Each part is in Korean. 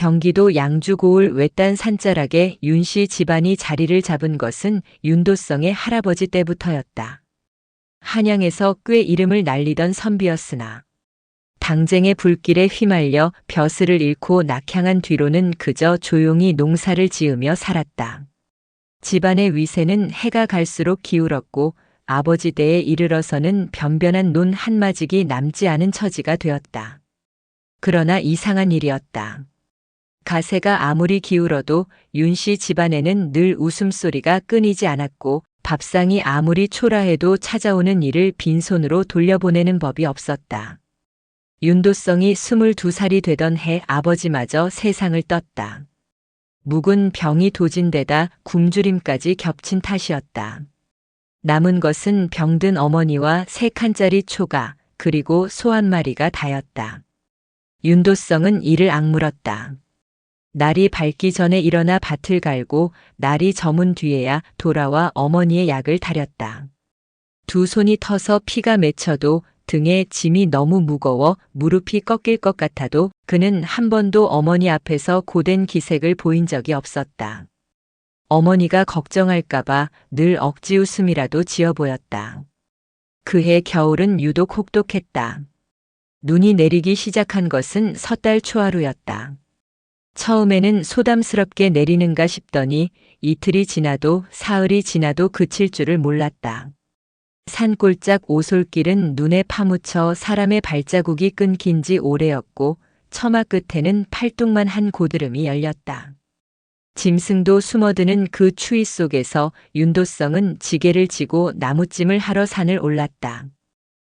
경기도 양주 고을 외딴 산자락에 윤씨 집안이 자리를 잡은 것은 윤도성의 할아버지 때부터였다. 한양에서 꽤 이름을 날리던 선비였으나 당쟁의 불길에 휘말려 벼슬을 잃고 낙향한 뒤로는 그저 조용히 농사를 지으며 살았다. 집안의 위세는 해가 갈수록 기울었고 아버지 때에 이르러서는 변변한 논 한마직이 남지 않은 처지가 되었다. 그러나 이상한 일이었다. 가세가 아무리 기울어도 윤씨 집안에는 늘 웃음소리가 끊이지 않았고 밥상이 아무리 초라해도 찾아오는 이를 빈손으로 돌려보내는 법이 없었다. 윤도성이 22살이 되던 해 아버지마저 세상을 떴다. 묵은 병이 도진데다 굶주림까지 겹친 탓이었다. 남은 것은 병든 어머니와 3칸짜리 초가 그리고 소 한 마리가 다였다. 윤도성은 이를 악물었다. 날이 밝기 전에 일어나 밭을 갈고 날이 저문 뒤에야 돌아와 어머니의 약을 다렸다. 두 손이 터서 피가 맺혀도 등에 짐이 너무 무거워 무릎이 꺾일 것 같아도 그는 한 번도 어머니 앞에서 고된 기색을 보인 적이 없었다. 어머니가 걱정할까봐 늘 억지 웃음이라도 지어 보였다. 그해 겨울은 유독 혹독했다. 눈이 내리기 시작한 것은 섣달 초하루였다. 처음에는 소담스럽게 내리는가 싶더니 이틀이 지나도 사흘이 지나도 그칠 줄을 몰랐다. 산골짝 오솔길은 눈에 파묻혀 사람의 발자국이 끊긴 지 오래였고 처마 끝에는 팔뚝만 한 고드름이 열렸다. 짐승도 숨어드는 그 추위 속에서 윤도성은 지게를 지고 나무찜을 하러 산을 올랐다.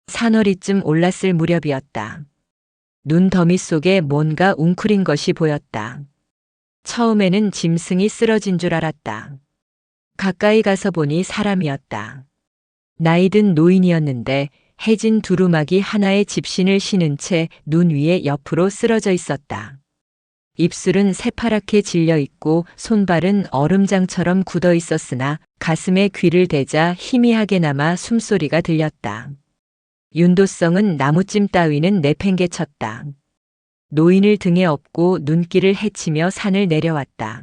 산허리쯤 올랐을 무렵이었다. 눈 더미 속에 뭔가 웅크린 것이 보였다. 처음에는 짐승이 쓰러진 줄 알았다. 가까이 가서 보니 사람이었다. 나이든 노인이었는데 해진 두루마기 하나에 집신을 신은 채 눈 위에 옆으로 쓰러져 있었다. 입술은 새파랗게 질려 있고 손발은 얼음장처럼 굳어 있었으나 가슴에 귀를 대자 희미하게나마 숨소리가 들렸다. 윤도성은 나무찜 따위는 내팽개쳤다. 노인을 등에 업고 눈길을 헤치며 산을 내려왔다.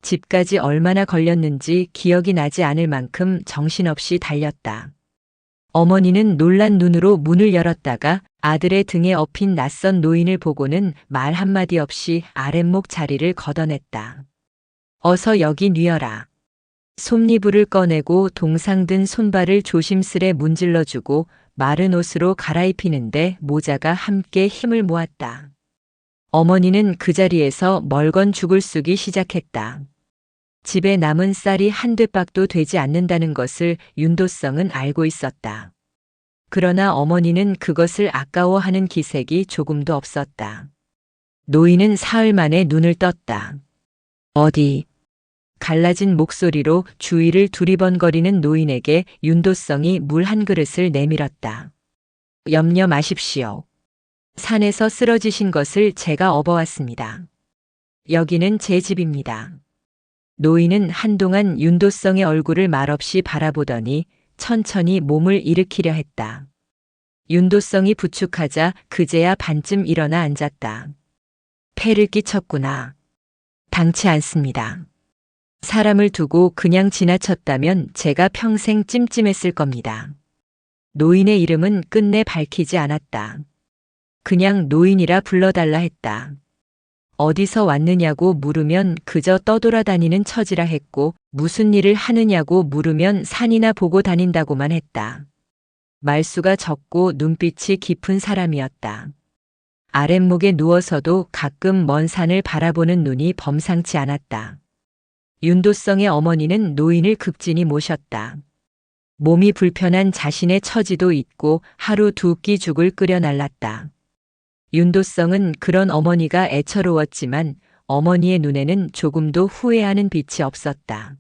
집까지 얼마나 걸렸는지 기억이 나지 않을 만큼 정신없이 달렸다. 어머니는 놀란 눈으로 문을 열었다가 아들의 등에 업힌 낯선 노인을 보고는 말 한마디 없이 아랫목 자리를 걷어냈다. 어서 여기 뉘어라. 솜니부를 꺼내고 동상 든 손발을 조심스레 문질러주고 마른 옷으로 갈아입히는데 모자가 함께 힘을 모았다. 어머니는 그 자리에서 멀건 죽을 쑤기 시작했다. 집에 남은 쌀이 한 되박도 되지 않는다는 것을 윤도성은 알고 있었다. 그러나 어머니는 그것을 아까워하는 기색이 조금도 없었다. 노인은 사흘 만에 눈을 떴다. 어디? 갈라진 목소리로 주위를 두리번거리는 노인에게 윤도성이 물 한 그릇을 내밀었다. 염려 마십시오. 산에서 쓰러지신 것을 제가 업어왔습니다. 여기는 제 집입니다. 노인은 한동안 윤도성의 얼굴을 말없이 바라보더니 천천히 몸을 일으키려 했다. 윤도성이 부축하자 그제야 반쯤 일어나 앉았다. 폐를 끼쳤구나. 당치 않습니다. 사람을 두고 그냥 지나쳤다면 제가 평생 찜찜했을 겁니다. 노인의 이름은 끝내 밝히지 않았다. 그냥 노인이라 불러달라 했다. 어디서 왔느냐고 물으면 그저 떠돌아다니는 처지라 했고 무슨 일을 하느냐고 물으면 산이나 보고 다닌다고만 했다. 말수가 적고 눈빛이 깊은 사람이었다. 아랫목에 누워서도 가끔 먼 산을 바라보는 눈이 범상치 않았다. 윤도성의 어머니는 노인을 극진히 모셨다. 몸이 불편한 자신의 처지도 잊고 하루 2끼 죽을 끓여 날랐다. 윤도성은 그런 어머니가 애처로웠지만 어머니의 눈에는 조금도 후회하는 빛이 없었다.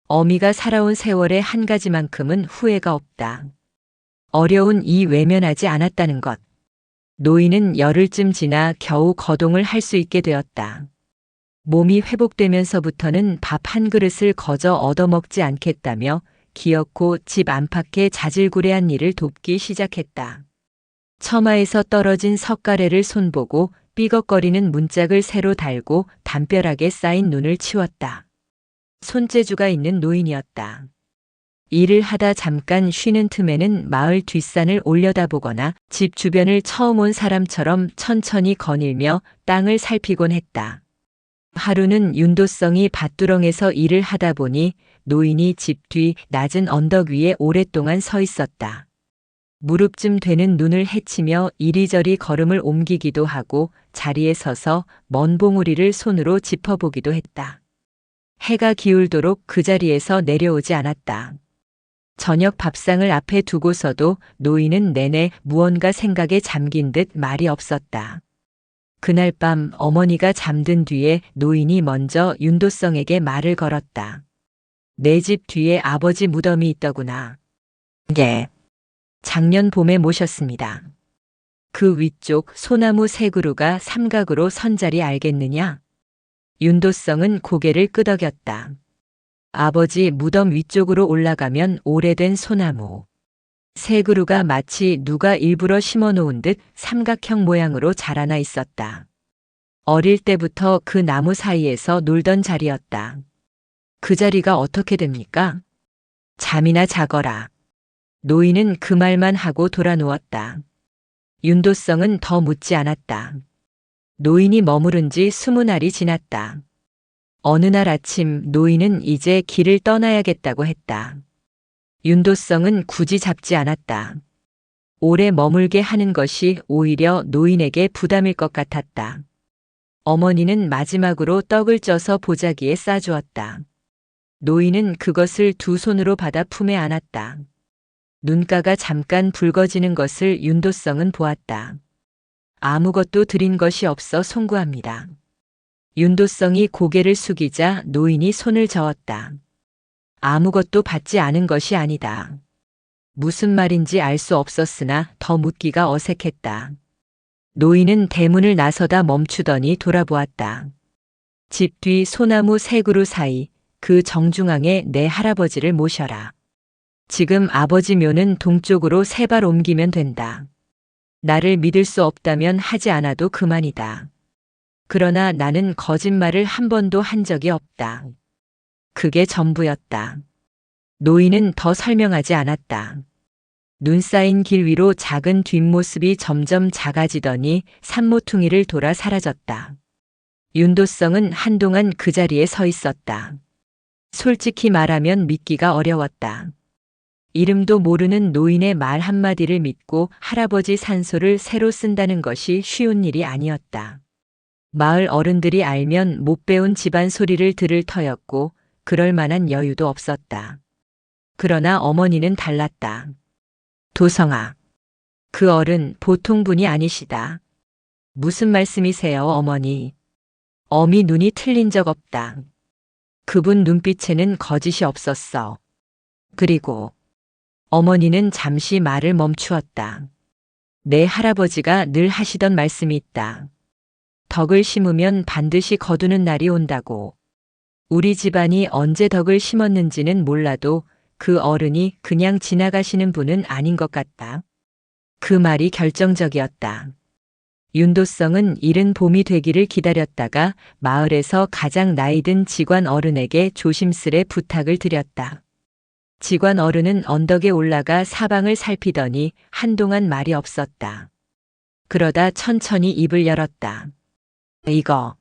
어미가 살아온 세월의 한 가지만큼은 후회가 없다. 어려운 이 외면하지 않았다는 것. 노인은 열흘쯤 지나 겨우 거동을 할 수 있게 되었다. 몸이 회복되면서부터는 밥 한 그릇을 거저 얻어먹지 않겠다며 기어코 집 안팎의 자질구레한 일을 돕기 시작했다. 처마에서 떨어진 석가래를 손보고 삐걱거리는 문짝을 새로 달고 담벼락에 쌓인 눈을 치웠다. 손재주가 있는 노인이었다. 일을 하다 잠깐 쉬는 틈에는 마을 뒷산을 올려다보거나 집 주변을 처음 온 사람처럼 천천히 거닐며 땅을 살피곤 했다. 하루는 윤도성이 밭두렁에서 일을 하다 보니 노인이 집 뒤 낮은 언덕 위에 오랫동안 서 있었다. 무릎쯤 되는 눈을 헤치며 이리저리 걸음을 옮기기도 하고 자리에 서서 먼 봉우리를 손으로 짚어보기도 했다. 해가 기울도록 그 자리에서 내려오지 않았다. 저녁 밥상을 앞에 두고서도 노인은 내내 무언가 생각에 잠긴 듯 말이 없었다. 그날 밤 어머니가 잠든 뒤에 노인이 먼저 윤도성에게 말을 걸었다. 내 집 뒤에 아버지 무덤이 있더구나. 예. 작년 봄에 모셨습니다. 그 위쪽 소나무 세 그루가 삼각으로 선 자리 알겠느냐? 윤도성은 고개를 끄덕였다. 아버지 무덤 위쪽으로 올라가면 오래된 소나무. 세 그루가 마치 누가 일부러 심어놓은 듯 삼각형 모양으로 자라나 있었다. 어릴 때부터 그 나무 사이에서 놀던 자리였다. 그 자리가 어떻게 됩니까? 잠이나 자거라. 노인은 그 말만 하고 돌아 누웠다. 윤도성은 더 묻지 않았다. 노인이 머무른 지 20날이 지났다. 어느 날 아침 노인은 이제 길을 떠나야겠다고 했다. 윤도성은 굳이 잡지 않았다. 오래 머물게 하는 것이 오히려 노인에게 부담일 것 같았다. 어머니는 마지막으로 떡을 쪄서 보자기에 싸주었다. 노인은 그것을 두 손으로 받아 품에 안았다. 눈가가 잠깐 붉어지는 것을 윤도성은 보았다. 아무것도 드린 것이 없어 송구합니다. 윤도성이 고개를 숙이자 노인이 손을 저었다. 아무것도 받지 않은 것이 아니다. 무슨 말인지 알 수 없었으나 더 묻기가 어색했다. 노인은 대문을 나서다 멈추더니 돌아보았다. 집 뒤 소나무 세 그루 사이 그 정중앙에 내 할아버지를 모셔라. 지금 아버지 묘는 동쪽으로 세 발 옮기면 된다. 나를 믿을 수 없다면 하지 않아도 그만이다. 그러나 나는 거짓말을 한 번도 한 적이 없다. 그게 전부였다. 노인은 더 설명하지 않았다. 눈 쌓인 길 위로 작은 뒷모습이 점점 작아지더니 산모퉁이를 돌아 사라졌다. 윤도성은 한동안 그 자리에 서 있었다. 솔직히 말하면 믿기가 어려웠다. 이름도 모르는 노인의 말 한마디를 믿고 할아버지 산소를 새로 쓴다는 것이 쉬운 일이 아니었다. 마을 어른들이 알면 못 배운 집안 소리를 들을 터였고 그럴 만한 여유도 없었다. 그러나 어머니는 달랐다. 도성아, 그 어른 보통 분이 아니시다. 무슨 말씀이세요, 어머니? 어미 눈이 틀린 적 없다. 그분 눈빛에는 거짓이 없었어. 그리고 어머니는 잠시 말을 멈추었다. 내 할아버지가 늘 하시던 말씀이 있다. 덕을 심으면 반드시 거두는 날이 온다고. 우리 집안이 언제 덕을 심었는지는 몰라도 그 어른이 그냥 지나가시는 분은 아닌 것 같다. 그 말이 결정적이었다. 윤도성은 이른 봄이 되기를 기다렸다가 마을에서 가장 나이든 직관 어른에게 조심스레 부탁을 드렸다. 직관 어른은 언덕에 올라가 사방을 살피더니 한동안 말이 없었다. 그러다 천천히 입을 열었다. 이거.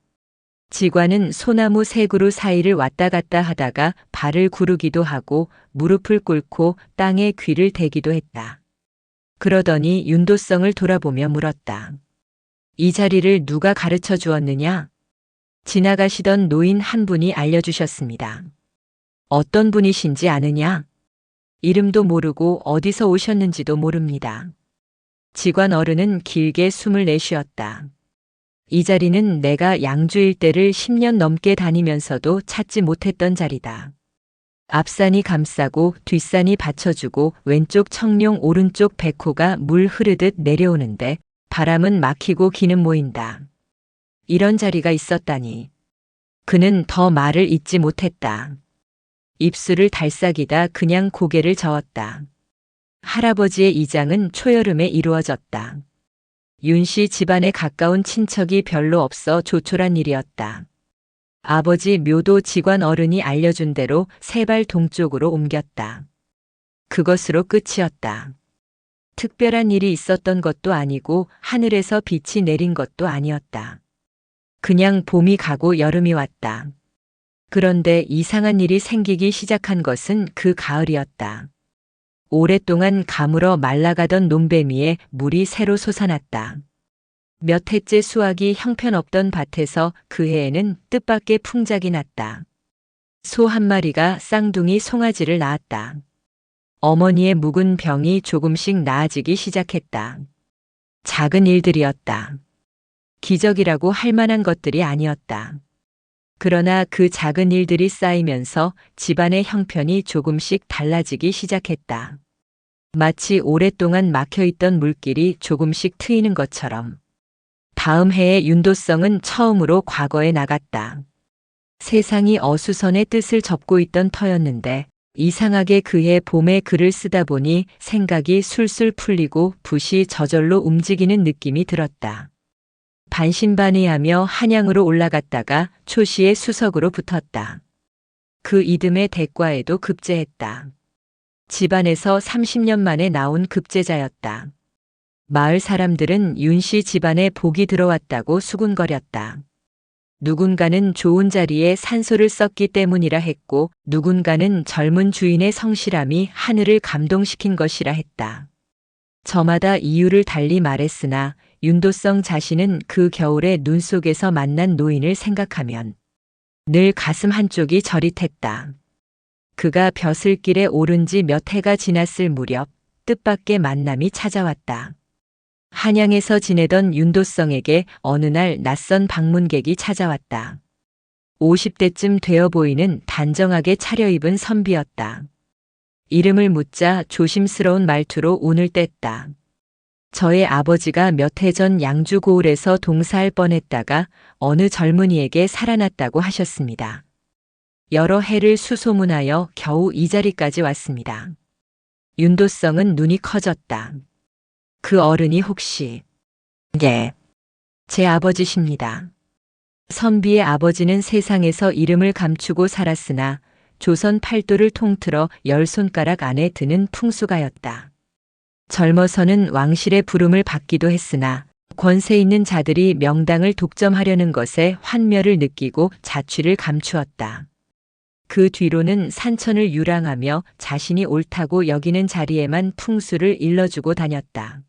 직관은 소나무 세 그루 사이를 왔다 갔다 하다가 발을 구르기도 하고 무릎을 꿇고 땅에 귀를 대기도 했다. 그러더니 윤도성을 돌아보며 물었다. 이 자리를 누가 가르쳐 주었느냐? 지나가시던 노인 한 분이 알려주셨습니다. 어떤 분이신지 아느냐? 이름도 모르고 어디서 오셨는지도 모릅니다. 직관 어른은 길게 숨을 내쉬었다. 이 자리는 내가 양주 일대를 10년 넘게 다니면서도 찾지 못했던 자리다. 앞산이 감싸고 뒷산이 받쳐주고 왼쪽 청룡 오른쪽 백호가 물 흐르듯 내려오는데 바람은 막히고 기는 모인다. 이런 자리가 있었다니. 그는 더 말을 잇지 못했다. 입술을 달싹이다 그냥 고개를 저었다. 할아버지의 이장은 초여름에 이루어졌다. 윤 씨 집안에 가까운 친척이 별로 없어 조촐한 일이었다. 아버지 묘도 직관 어른이 알려준 대로 세발 동쪽으로 옮겼다. 그것으로 끝이었다. 특별한 일이 있었던 것도 아니고 하늘에서 빛이 내린 것도 아니었다. 그냥 봄이 가고 여름이 왔다. 그런데 이상한 일이 생기기 시작한 것은 그 가을이었다. 오랫동안 가물어 말라가던 논배미에 물이 새로 솟아났다. 몇 해째 수확이 형편없던 밭에서 그 해에는 뜻밖의 풍작이 났다. 소 한 마리가 쌍둥이 송아지를 낳았다. 어머니의 묵은 병이 조금씩 나아지기 시작했다. 작은 일들이었다. 기적이라고 할 만한 것들이 아니었다. 그러나 그 작은 일들이 쌓이면서 집안의 형편이 조금씩 달라지기 시작했다. 마치 오랫동안 막혀있던 물길이 조금씩 트이는 것처럼. 다음 해에 윤도성은 처음으로 과거에 나갔다. 세상이 어수선의 뜻을 접고 있던 터였는데 이상하게 그해 봄에 글을 쓰다 보니 생각이 술술 풀리고 붓이 저절로 움직이는 느낌이 들었다. 반신반의하며 한양으로 올라갔다가 초시의 수석으로 붙었다. 그 이듬해 대과에도 급제했다. 집안에서 30년 만에 나온 급제자였다. 마을 사람들은 윤 씨 집안에 복이 들어왔다고 수군거렸다. 누군가는 좋은 자리에 산소를 썼기 때문이라 했고 누군가는 젊은 주인의 성실함이 하늘을 감동시킨 것이라 했다. 저마다 이유를 달리 말했으나 윤도성 자신은 그 겨울에 눈 속에서 만난 노인을 생각하면 늘 가슴 한쪽이 저릿했다. 그가 벼슬길에 오른 지 몇 해가 지났을 무렵 뜻밖의 만남이 찾아왔다. 한양에서 지내던 윤도성에게 어느 날 낯선 방문객이 찾아왔다. 50대쯤 되어 보이는 단정하게 차려입은 선비였다. 이름을 묻자 조심스러운 말투로 운을 뗐다. 저의 아버지가 몇 해 전 양주 고을에서 동사할 뻔했다가 어느 젊은이에게 살아났다고 하셨습니다. 여러 해를 수소문하여 겨우 이 자리까지 왔습니다. 윤도성은 눈이 커졌다. 그 어른이 혹시... 예, 제 아버지십니다. 선비의 아버지는 세상에서 이름을 감추고 살았으나 조선 팔도를 통틀어 10손가락 안에 드는 풍수가였다. 젊어서는 왕실의 부름을 받기도 했으나 권세 있는 자들이 명당을 독점하려는 것에 환멸을 느끼고 자취를 감추었다. 그 뒤로는 산천을 유랑하며 자신이 옳다고 여기는 자리에만 풍수를 일러주고 다녔다.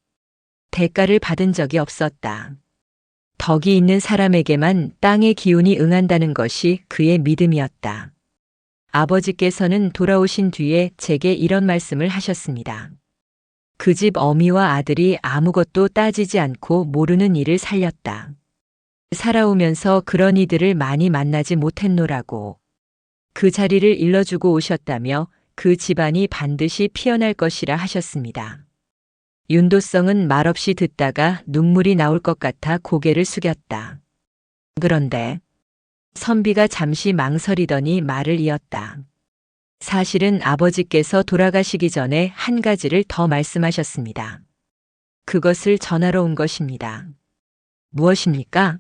대가를 받은 적이 없었다. 덕이 있는 사람에게만 땅의 기운이 응한다는 것이 그의 믿음이었다. 아버지께서는 돌아오신 뒤에 제게 이런 말씀을 하셨습니다. 그 집 어미와 아들이 아무것도 따지지 않고 모르는 일을 살렸다. 살아오면서 그런 이들을 많이 만나지 못했노라고. 그 자리를 일러주고 오셨다며 그 집안이 반드시 피어날 것이라 하셨습니다. 윤도성은 말없이 듣다가 눈물이 나올 것 같아 고개를 숙였다. 그런데 선비가 잠시 망설이더니 말을 이었다. 사실은 아버지께서 돌아가시기 전에 한 가지를 더 말씀하셨습니다. 그것을 전하러 온 것입니다. 무엇입니까?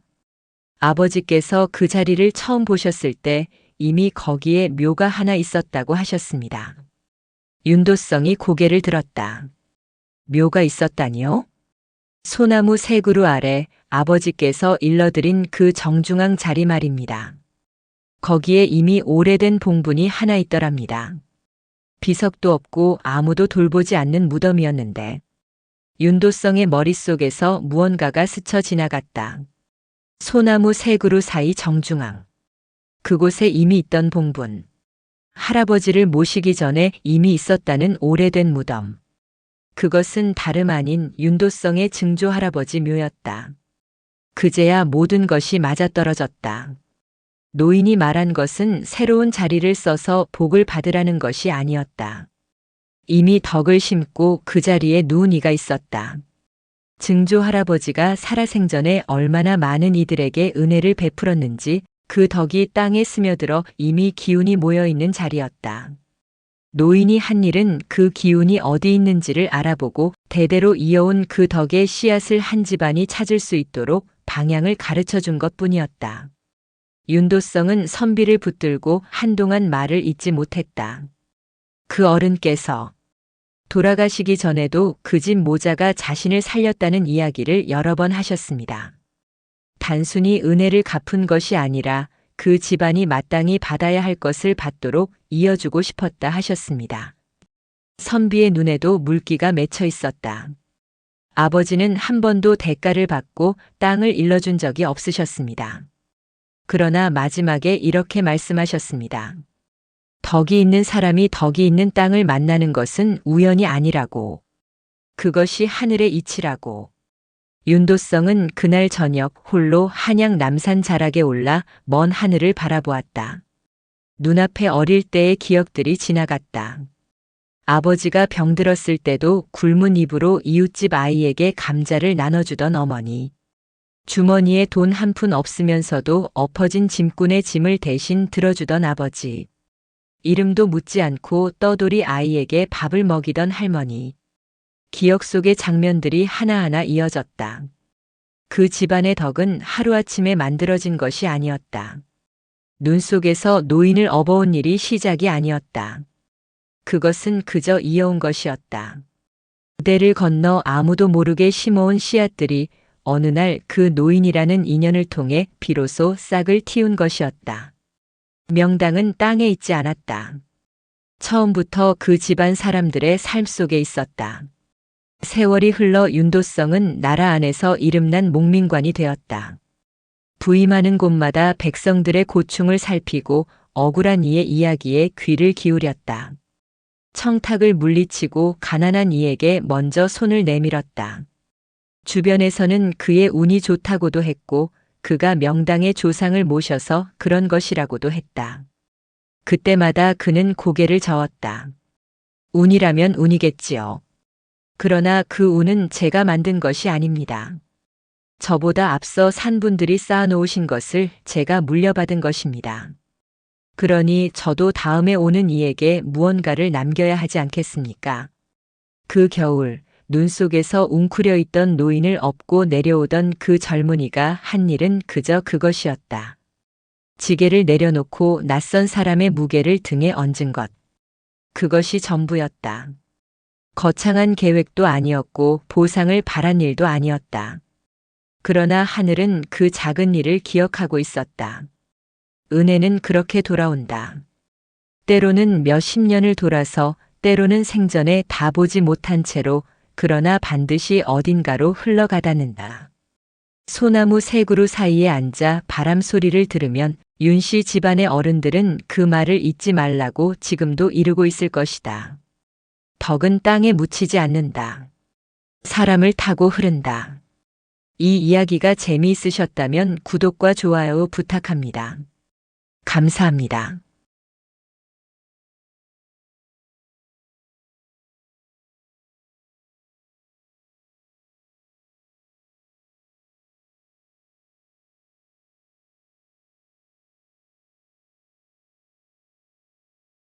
아버지께서 그 자리를 처음 보셨을 때 이미 거기에 묘가 하나 있었다고 하셨습니다. 윤도성이 고개를 들었다. 묘가 있었다니요? 소나무 세 그루 아래 아버지께서 일러드린 그 정중앙 자리 말입니다. 거기에 이미 오래된 봉분이 하나 있더랍니다. 비석도 없고 아무도 돌보지 않는 무덤이었는데 윤도성의 머릿속에서 무언가가 스쳐 지나갔다. 소나무 세 그루 사이 정중앙. 그곳에 이미 있던 봉분. 할아버지를 모시기 전에 이미 있었다는 오래된 무덤. 그것은 다름 아닌 윤도성의 증조 할아버지 묘였다. 그제야 모든 것이 맞아떨어졌다. 노인이 말한 것은 새로운 자리를 써서 복을 받으라는 것이 아니었다. 이미 덕을 심고 그 자리에 누운 이가 있었다. 증조 할아버지가 살아생전에 얼마나 많은 이들에게 은혜를 베풀었는지 그 덕이 땅에 스며들어 이미 기운이 모여있는 자리였다. 노인이 한 일은 그 기운이 어디 있는지를 알아보고 대대로 이어온 그 덕의 씨앗을 한 집안이 찾을 수 있도록 방향을 가르쳐 준 것뿐이었다. 윤도성은 선비를 붙들고 한동안 말을 잇지 못했다. 그 어른께서 돌아가시기 전에도 그 집 모자가 자신을 살렸다는 이야기를 여러 번 하셨습니다. 단순히 은혜를 갚은 것이 아니라 그 집안이 마땅히 받아야 할 것을 받도록 이어주고 싶었다 하셨습니다. 선비의 눈에도 물기가 맺혀 있었다. 아버지는 한 번도 대가를 받고 땅을 일러준 적이 없으셨습니다. 그러나 마지막에 이렇게 말씀하셨습니다. 덕이 있는 사람이 덕이 있는 땅을 만나는 것은 우연이 아니라고. 그것이 하늘의 이치라고. 윤도성은 그날 저녁 홀로 한양 남산 자락에 올라 먼 하늘을 바라보았다. 눈앞에 어릴 때의 기억들이 지나갔다. 아버지가 병들었을 때도 굶은 입으로 이웃집 아이에게 감자를 나눠주던 어머니. 주머니에 돈 한 푼 없으면서도 엎어진 짐꾼의 짐을 대신 들어주던 아버지. 이름도 묻지 않고 떠돌이 아이에게 밥을 먹이던 할머니. 기억 속의 장면들이 하나하나 이어졌다. 그 집안의 덕은 하루아침에 만들어진 것이 아니었다. 눈 속에서 노인을 업어온 일이 시작이 아니었다. 그것은 그저 이어온 것이었다. 대를 건너 아무도 모르게 심어온 씨앗들이 어느 날 그 노인이라는 인연을 통해 비로소 싹을 틔운 것이었다. 명당은 땅에 있지 않았다. 처음부터 그 집안 사람들의 삶 속에 있었다. 세월이 흘러 윤도성은 나라 안에서 이름난 목민관이 되었다. 부임하는 곳마다 백성들의 고충을 살피고 억울한 이의 이야기에 귀를 기울였다. 청탁을 물리치고 가난한 이에게 먼저 손을 내밀었다. 주변에서는 그의 운이 좋다고도 했고 그가 명당의 조상을 모셔서 그런 것이라고도 했다. 그때마다 그는 고개를 저었다. 운이라면 운이겠지요. 그러나 그 운은 제가 만든 것이 아닙니다. 저보다 앞서 산 분들이 쌓아놓으신 것을 제가 물려받은 것입니다. 그러니 저도 다음에 오는 이에게 무언가를 남겨야 하지 않겠습니까? 그 겨울, 눈 속에서 웅크려 있던 노인을 업고 내려오던 그 젊은이가 한 일은 그저 그것이었다. 지게를 내려놓고 낯선 사람의 무게를 등에 얹은 것. 그것이 전부였다. 거창한 계획도 아니었고 보상을 바란 일도 아니었다. 그러나 하늘은 그 작은 일을 기억하고 있었다. 은혜는 그렇게 돌아온다. 때로는 몇십 년을 돌아서 때로는 생전에 다 보지 못한 채로 그러나 반드시 어딘가로 흘러가다는다. 소나무 세 그루 사이에 앉아 바람 소리를 들으면 윤씨 집안의 어른들은 그 말을 잊지 말라고 지금도 이르고 있을 것이다. 덕은 땅에 묻히지 않는다. 사람을 타고 흐른다. 이 이야기가 재미있으셨다면 구독과 좋아요 부탁합니다. 감사합니다.